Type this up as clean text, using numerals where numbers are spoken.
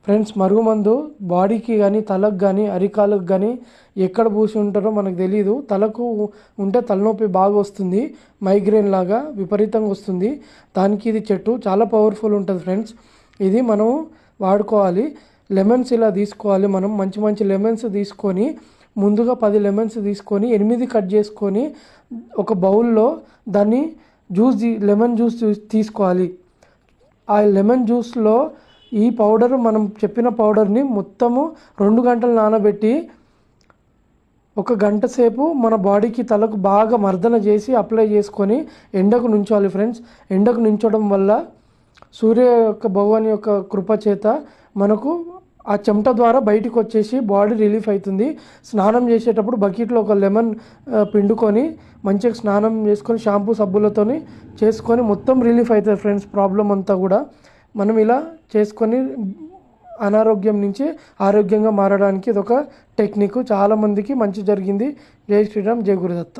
Friends, మరుగుమందు బాడీకి కానీ, తలకు కానీ, అరికాలకు కానీ ఎక్కడ పూసి ఉంటారో మనకు తెలియదు. తలకు ఉంటే తలనొప్పి బాగా వస్తుంది, మైగ్రేన్ లాగా విపరీతంగా వస్తుంది. దానికి ఇది చెట్టు చాలా పవర్ఫుల్ ఉంటుంది ఫ్రెండ్స్. ఇది మనం వాడుకోవాలి. లెమన్స్ ఇలా తీసుకోవాలి. మనం మంచి మంచి లెమన్స్ తీసుకొని, ముందుగా 10 లెమన్స్ తీసుకొని 8 కట్ చేసుకొని ఒక బౌల్లో దాన్ని లెమన్ జ్యూస్ తీసుకోవాలి. ఆ లెమన్ జ్యూస్లో ఈ పౌడర్, మనం చెప్పిన పౌడర్ని మొత్తము 2 గంటలు నానబెట్టి 1 గంట సేపు మన బాడీకి, తలకు బాగా మర్దన చేసి అప్లై చేసుకొని ఎండకు నుంచోవాలి ఫ్రెండ్స్. ఎండకు నుంచోవడం వల్ల సూర్య యొక్క భగవాన్ యొక్క కృప చేత మనకు ఆ చెమట ద్వారా బయటికి వచ్చేసి బాడీ రిలీఫ్ అవుతుంది. స్నానం చేసేటప్పుడు బకెట్లో ఒక లెమన్ పిండుకొని మంచిగా స్నానం చేసుకొని షాంపూ సబ్బులతోని చేసుకొని మొత్తం రిలీఫ్ అవుతుంది ఫ్రెండ్స్. ప్రాబ్లం అంతా కూడా మనం ఇలా చేసుకొని అనారోగ్యం నుంచి ఆరోగ్యంగా మారడానికి ఇదొక టెక్నిక్. చాలామందికి మంచి జరిగింది. జై శ్రీరామ్, జై గురుదత్త.